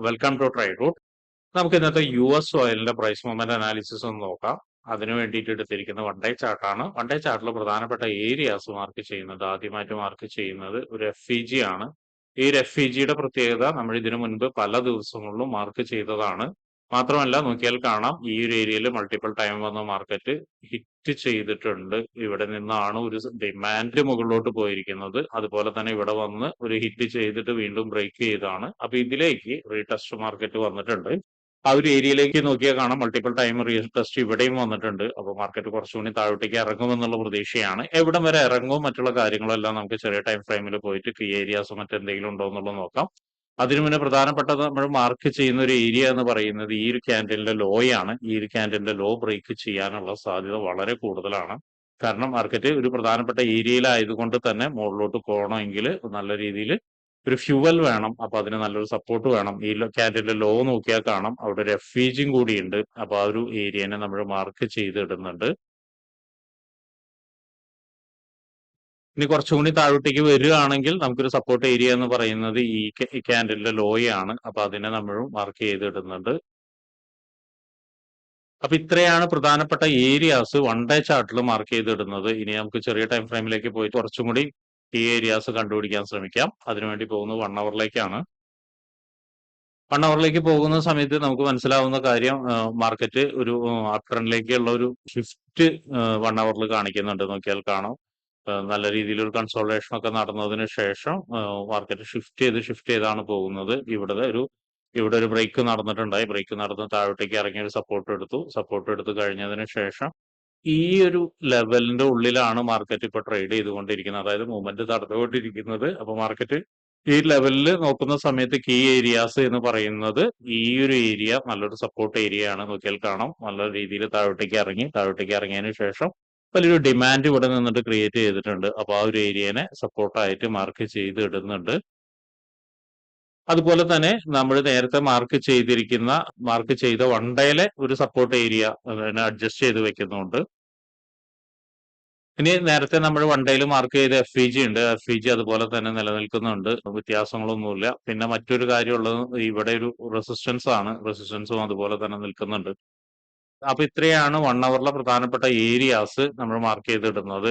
Welcome to ട്രൈറൂട്ട്. നമുക്ക് ഇന്നത്തെ ഓയിലിന്റെ price movement analysis ഒന്ന് നോക്കാം. അതിനു വേണ്ടിയിട്ട് എടുത്തിരിക്കുന്ന വൺ ഡേ ചാർട്ടാണ്. വൺ ഡേ ചാർട്ടിൽ പ്രധാനപ്പെട്ട ഏരിയാസ് മാർക്ക് ചെയ്യുന്നത്, ആദ്യമായിട്ട് മാർക്ക് ചെയ്യുന്നത് ഒരു FEG ആണ്. ഈ ഒരു FEGയുടെ പ്രത്യേകത നമ്മൾ ഇതിനു മുൻപ് പല ദിവസങ്ങളിലും മാർക്ക് ചെയ്തതാണ്. മാത്രമല്ല നോക്കിയാൽ കാണാം, ഈ ഒരു ഏരിയയിൽ മൾട്ടിപ്പിൾ ടൈം വന്ന മാർക്കറ്റ് ഹിറ്റ് ചെയ്തിട്ടുണ്ട്. ഇവിടെ നിന്നാണ് ഒരു ഡിമാൻഡ് മുകളിലോട്ട് പോയിരിക്കുന്നത്. അതുപോലെ തന്നെ ഇവിടെ വന്ന് ഒരു ഹിറ്റ് ചെയ്തിട്ട് വീണ്ടും ബ്രേക്ക് ചെയ്താണ്. അപ്പൊ ഇതിലേക്ക് റീടെസ്റ്റ് മാർക്കറ്റ് വന്നിട്ടുണ്ട്. ആ ഒരു ഏരിയയിലേക്ക് നോക്കിയാൽ കാണാം, മൾട്ടിപ്പിൾ ടൈം റീടെസ്റ്റ് ഇവിടെയും വന്നിട്ടുണ്ട്. അപ്പൊ മാർക്കറ്റ് കുറച്ചുകൂടി താഴോട്ടേക്ക് ഇറങ്ങുമെന്നുള്ള പ്രതീക്ഷയാണ്. എവിടം വരെ ഇറങ്ങും മറ്റുള്ള കാര്യങ്ങളെല്ലാം നമുക്ക് ചെറിയ ടൈം ഫ്രെയിമിൽ പോയിട്ട് കീ ഏരിയാസ് മറ്റെന്തെങ്കിലും ഉണ്ടോ എന്നുള്ളത് നോക്കാം. അതിനു മുന്നേ പ്രധാനപ്പെട്ടത് നമ്മൾ മാർക്ക് ചെയ്യുന്ന ഒരു ഏരിയ എന്ന് പറയുന്നത് ഈ ഒരു ക്യാൻഡിലിന്റെ ലോയാണ്. ഈ ഒരു ക്യാൻഡിലിന്റെ ലോ ബ്രേക്ക് ചെയ്യാനുള്ള സാധ്യത വളരെ കൂടുതലാണ്. കാരണം മാർക്കറ്റ് ഒരു പ്രധാനപ്പെട്ട ഏരിയയിലായതുകൊണ്ട് തന്നെ മുകളിലോട്ട് പോകണമെങ്കിൽ നല്ല രീതിയിൽ ഒരു ഫ്യൂവൽ വേണം. അപ്പൊ അതിന് നല്ലൊരു സപ്പോർട്ട് വേണം. ഈ ക്യാൻഡിലിന്റെ ലോ നോക്കിയാൽ കാണാം, അവിടെ ഒരു FEGയും കൂടിയുണ്ട്. അപ്പൊ ആ ഒരു ഏരിയനെ നമ്മൾ മാർക്ക് ചെയ്തിടുന്നുണ്ട്. ഇനി കുറച്ചുകൂടി താഴോട്ടേക്ക് വരികയാണെങ്കിൽ നമുക്കൊരു സപ്പോർട്ട് ഏരിയ എന്ന് പറയുന്നത് ഈ ക്യാൻഡിലിന്റെ ലോയാണ്. അപ്പൊ അതിനെ നമ്മൾ മാർക്ക് ചെയ്തിടുന്നുണ്ട്. അപ്പൊ ഇത്രയാണ് പ്രധാനപ്പെട്ട ഏരിയാസ് വൺ ഡേ ചാർട്ടിൽ മാർക്ക് ചെയ്തിടുന്നത്. ഇനി നമുക്ക് ചെറിയ ടൈം ഫ്രെയിമിലേക്ക് പോയിട്ട് കുറച്ചും കൂടി ഈ ഏരിയാസ് കണ്ടുപിടിക്കാൻ ശ്രമിക്കാം. അതിനുവേണ്ടി പോകുന്നത് 1 അവറിലേക്കാണ്. 1 അവറിലേക്ക് പോകുന്ന സമയത്ത് നമുക്ക് മനസ്സിലാവുന്ന കാര്യം, മാർക്കറ്റ് ഒരു അപ് ട്രെൻഡിലേക്കുള്ള ഒരു ഷിഫ്റ്റ് 1 അവറിൽ കാണിക്കുന്നുണ്ട്. നോക്കിയാൽ കാണാം, നല്ല രീതിയിൽ ഒരു കൺസോൾട്ടേഷൻ ഒക്കെ നടന്നതിന് ശേഷം മാർക്കറ്റ് ഷിഫ്റ്റ് ചെയ്താണ് പോകുന്നത്. ഇവിടെ ഒരു ബ്രേക്ക് നടന്നിട്ടുണ്ടായി. ബ്രേക്ക് നടന്ന് താഴോട്ടേക്ക് ഇറങ്ങിയ ഒരു സപ്പോർട്ട് എടുത്ത് കഴിഞ്ഞതിന് ശേഷം ഈ ഒരു ലെവലിന്റെ ഉള്ളിലാണ് മാർക്കറ്റ് ഇപ്പൊ ട്രേഡ് ചെയ്തുകൊണ്ടിരിക്കുന്നത്. അതായത് മൂവ്മെന്റ് നടന്നുകൊണ്ടിരിക്കുന്നത്. അപ്പൊ മാർക്കറ്റ് ഈ ലെവലിൽ നോക്കുന്ന സമയത്ത് കീ ഏരിയാസ് എന്ന് പറയുന്നത് ഈ ഒരു ഏരിയ നല്ലൊരു സപ്പോർട്ട് ഏരിയ ആണ്. നോക്കിയാൽ കാണാം, നല്ല രീതിയിൽ താഴോട്ടേക്ക് ഇറങ്ങിയതിനു ശേഷം വലിയൊരു ഡിമാൻഡ് ഇവിടെ നിന്നിട്ട് ക്രിയേറ്റ് ചെയ്തിട്ടുണ്ട്. അപ്പൊ ആ ഒരു ഏരിയനെ സപ്പോർട്ടായിട്ട് മാർക്ക് ചെയ്ത് ഇടുന്നുണ്ട്. അതുപോലെ തന്നെ നമ്മൾ നേരത്തെ മാർക്ക് ചെയ്ത വൺ ഡേയിലെ ഒരു സപ്പോർട്ട് ഏരിയ അഡ്ജസ്റ്റ് ചെയ്ത് വെക്കുന്നുണ്ട്. ഇനി നേരത്തെ നമ്മൾ വൺ ഡേയിൽ മാർക്ക് ചെയ്ത FEG ഉണ്ട്. FEG അതുപോലെ തന്നെ നിലനിൽക്കുന്നുണ്ട്, വ്യത്യാസങ്ങളൊന്നുമില്ല. പിന്നെ മറ്റൊരു കാര്യമുള്ളത് ഇവിടെ ഒരു റെസിസ്റ്റൻസ് ആണ്. റെസിസ്റ്റൻസും അതുപോലെ തന്നെ നിൽക്കുന്നുണ്ട്. അപ്പൊ ഇത്രയാണ് 1 അവറിലെ പ്രധാനപ്പെട്ട ഏരിയാസ് നമ്മൾ മാർക്ക് ചെയ്തിടുന്നത്.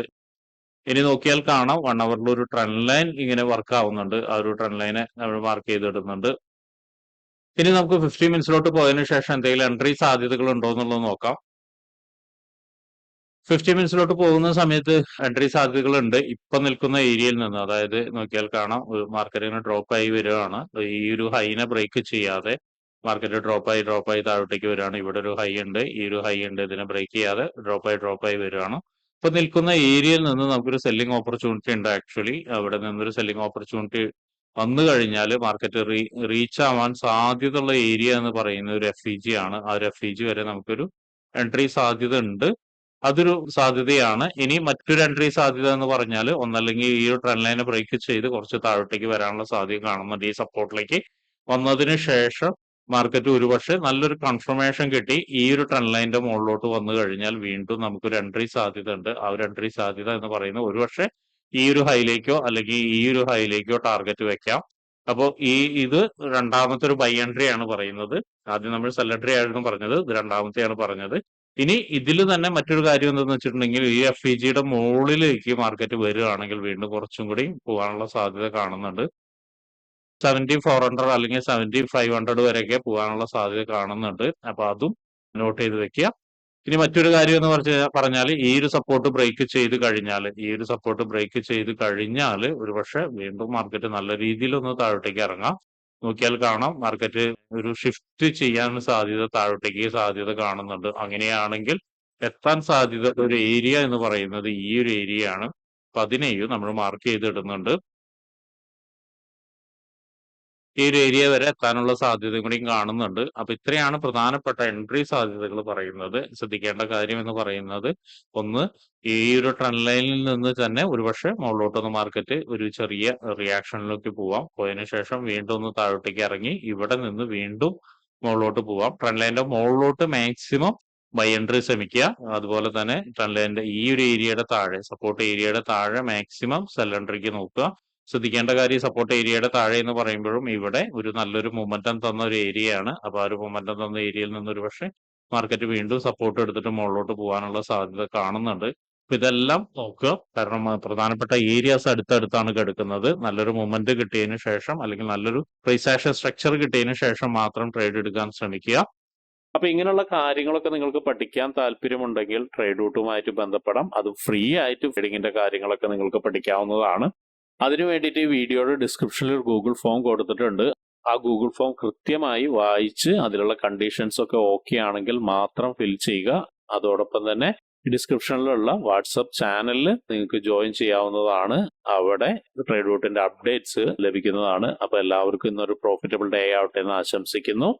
ഇനി നോക്കിയാൽ കാണാം, 1 അവറിൽ ഒരു ട്രെൻഡ് ലൈൻ ഇങ്ങനെ വർക്ക് ആവുന്നുണ്ട്. ആ ഒരു ട്രെൻഡ് ലൈനെ നമ്മൾ മാർക്ക് ചെയ്തിടുന്നുണ്ട്. ഇനി നമുക്ക് 50 മിനിറ്റ്സിലോട്ട് പോയതിനു ശേഷം എന്തെങ്കിലും എൻട്രി സാധ്യതകൾ ഉണ്ടോ എന്നുള്ളത് നോക്കാം. 50 മിനിറ്റ്സിലോട്ട് പോകുന്ന സമയത്ത് എൻട്രി സാധ്യതകളുണ്ട്. ഇപ്പൊ നിൽക്കുന്ന ഏരിയയിൽ നിന്ന്, അതായത് നോക്കിയാൽ കാണാം, മാർക്കറ്റ് ഇങ്ങനെ ഡ്രോപ്പ് ആയി വരികയാണ്. ഈ ഒരു ഹൈനെ ബ്രേക്ക് ചെയ്യാതെ മാർക്കറ്റ് ഡ്രോപ്പ് ആയി താഴോട്ടേക്ക് വരികയാണ്. ഇവിടെ ഒരു ഹൈ ഉണ്ട്, ഈ ഒരു ഹൈ ഉണ്ട്. ഇതിനെ ബ്രേക്ക് ചെയ്യാതെ ഡ്രോപ്പ് ആയി വരികയാണ്. ഇപ്പൊ നിൽക്കുന്ന ഏരിയയിൽ നിന്ന് നമുക്കൊരു സെല്ലിംഗ് ഓപ്പർച്യൂണിറ്റി ഉണ്ട്. ആക്ച്വലി അവിടെ നിന്നൊരു സെല്ലിംഗ് ഓപ്പർച്യൂണിറ്റി വന്നു കഴിഞ്ഞാൽ മാർക്കറ്റ് റീച്ച് ആവാൻ സാധ്യതയുള്ള ഏരിയ എന്ന് പറയുന്ന ഒരു FEG ആണ്. ആ ഒരു FEG വരെ നമുക്കൊരു എൻട്രി സാധ്യത ഉണ്ട്. അതൊരു സാധ്യതയാണ്. ഇനി മറ്റൊരു എൻട്രി സാധ്യത എന്ന് പറഞ്ഞാൽ, ഒന്നല്ലെങ്കിൽ ഈ ഒരു ട്രെൻഡ് ലൈനെ ബ്രേക്ക് ചെയ്ത് കുറച്ച് താഴോട്ടേക്ക് വരാനുള്ള സാധ്യത കാണുന്നുണ്ട്. ഈ സപ്പോർട്ടിലേക്ക് വന്നതിന് ശേഷം മാർക്കറ്റ് ഒരുപക്ഷെ നല്ലൊരു കൺഫർമേഷൻ കിട്ടി ഈ ഒരു ട്രെൻഡ് ലൈനിന്റെ മുകളിലോട്ട് വന്നു കഴിഞ്ഞാൽ വീണ്ടും നമുക്കൊരു എൻട്രി സാധ്യത ഉണ്ട്. ആ ഒരു എൻട്രി സാധ്യത എന്ന് പറയുന്നത് ഒരുപക്ഷെ ഈ ഒരു ഹൈയിലേക്കോ അല്ലെങ്കിൽ ഈ ഒരു ഹൈയിലേക്കോ ടാർഗറ്റ് വെക്കാം. അപ്പോൾ ഇത് രണ്ടാമത്തെ ഒരു ബൈ എൻട്രി ആണ് പറയുന്നത്. ആദ്യം നമ്മൾ സെൽ എൻട്രി ആയിരുന്നു പറഞ്ഞത്, ഇത് രണ്ടാമത്തെയാണ് പറഞ്ഞത്. ഇനി ഇതിൽ തന്നെ മറ്റൊരു കാര്യം എന്താണെന്ന് വെച്ചിട്ടുണ്ടെങ്കിൽ, ഈ FEGയുടെ മുകളിലേക്ക് മാർക്കറ്റ് വരികയാണെങ്കിൽ വീണ്ടും കുറച്ചും കൂടി പോകാനുള്ള സാധ്യത കാണുന്നുണ്ട്. 7400 അല്ലെങ്കിൽ 7500 വരെയൊക്കെ പോകാനുള്ള സാധ്യത കാണുന്നുണ്ട്. അപ്പൊ അതും നോട്ട് ചെയ്ത് വെക്കുക. ഇനി മറ്റൊരു കാര്യം എന്ന് പറഞ്ഞാൽ ഈ ഒരു സപ്പോർട്ട് ബ്രേക്ക് ചെയ്ത് കഴിഞ്ഞാൽ ഒരുപക്ഷെ വീണ്ടും മാർക്കറ്റ് നല്ല രീതിയിൽ ഒന്ന് താഴോട്ടേക്ക് ഇറങ്ങാം. നോക്കിയാൽ കാണാം, മാർക്കറ്റ് ഒരു ഷിഫ്റ്റ് ചെയ്യാൻ താഴോട്ടേക്ക് സാധ്യത കാണുന്നുണ്ട്. അങ്ങനെയാണെങ്കിൽ എത്താൻ സാധ്യത ഒരു ഏരിയ എന്ന് പറയുന്നത് ഈ ഒരു ഏരിയ ആണ്. അപ്പൊ അതിനെയും നമ്മൾ മാർക്ക് ചെയ്തിടുന്നുണ്ട്. ഈ ഒരു ഏരിയ വരെ എത്താനുള്ള സാധ്യതയും കൂടി കാണുന്നുണ്ട്. അപ്പൊ ഇത്രയാണ് പ്രധാനപ്പെട്ട എൻട്രി സാധ്യതകൾ പറയുന്നത്. ശ്രദ്ധിക്കേണ്ട കാര്യം എന്ന് പറയുന്നത്, ഒന്ന്, ഈ ഒരു ട്രെൻഡ് ലൈനിൽ നിന്ന് തന്നെ ഒരുപക്ഷെ മുകളിലോട്ടൊന്ന് മാർക്കറ്റ് ഒരു ചെറിയ റിയാക്ഷനിലേക്ക് പോയതിനു ശേഷം വീണ്ടും ഒന്ന് താഴോട്ടേക്ക് ഇറങ്ങി ഇവിടെ നിന്ന് വീണ്ടും മുകളിലോട്ട് പോവാം. ട്രെൻഡ് ലൈനിന്റെ മുകളിലോട്ട് മാക്സിമം ബൈ എൻട്രി ശ്രമിക്കുക. അതുപോലെ തന്നെ ട്രെൻഡ് ലൈനിന്റെ ഈ ഒരു ഏരിയയുടെ താഴെ, സപ്പോർട്ട് ഏരിയയുടെ താഴെ മാക്സിമം സെൽ എൻട്രിക്ക് നോക്കുക. ശ്രദ്ധിക്കേണ്ട കാര്യം സപ്പോർട്ട് ഏരിയയുടെ താഴെ എന്ന് പറയുമ്പോഴും ഇവിടെ ഒരു നല്ലൊരു മൊമെന്റം തന്ന ഒരു ഏരിയയാണ്. അപ്പോൾ ആ ഒരു മൊമെന്റം തന്ന ഏരിയയിൽ നിന്ന് ഒരു പക്ഷേ മാർക്കറ്റ് വീണ്ടും സപ്പോർട്ട് എടുത്തിട്ട് മുകളിലോട്ട് പോകാനുള്ള സാധ്യത കാണുന്നുണ്ട്. അപ്പൊ ഇതെല്ലാം നോക്കുക. കാരണം പ്രധാനപ്പെട്ട ഏരിയാസ് അടുത്തടുത്താണ് കിടക്കുന്നത്. നല്ലൊരു മൊമെന്റ് കിട്ടിയതിന് ശേഷം അല്ലെങ്കിൽ നല്ലൊരു പ്രൈസ് ആക്ഷൻ സ്ട്രക്ചർ കിട്ടിയതിന് ശേഷം മാത്രം ട്രേഡ് എടുക്കാൻ ശ്രമിക്കുക. അപ്പൊ ഇങ്ങനെയുള്ള കാര്യങ്ങളൊക്കെ നിങ്ങൾക്ക് പഠിക്കാൻ താല്പര്യമുണ്ടെങ്കിൽ ട്രേഡ് റൂട്ടുമായിട്ട് ബന്ധപ്പെടാം. അത് ഫ്രീ ആയിട്ട് ട്രേഡിങ്ങിന്റെ കാര്യങ്ങളൊക്കെ നിങ്ങൾക്ക് പഠിക്കാവുന്നതാണ്. അതിനു വേണ്ടിയിട്ട് ഈ വീഡിയോയുടെ ഡിസ്ക്രിപ്ഷനിൽ ഒരു ഗൂഗിൾ ഫോം കൊടുത്തിട്ടുണ്ട്. ആ ഗൂഗിൾ ഫോം കൃത്യമായി വായിച്ച് അതിലുള്ള കണ്ടീഷൻസ് ഒക്കെ ഓക്കെ ആണെങ്കിൽ മാത്രം ഫിൽ ചെയ്യുക. അതോടൊപ്പം തന്നെ ഡിസ്ക്രിപ്ഷനിലുള്ള വാട്സപ്പ് ചാനലിൽ നിങ്ങൾക്ക് ജോയിൻ ചെയ്യാവുന്നതാണ്. അവിടെ ട്രേഡ് റൂട്ടിന്റെ അപ്ഡേറ്റ്സ് ലഭിക്കുന്നതാണ്. അപ്പൊ എല്ലാവർക്കും ഇന്നൊരു പ്രോഫിറ്റബിൾ ഡേ ആവട്ടെ എന്ന് ആശംസിക്കുന്നു.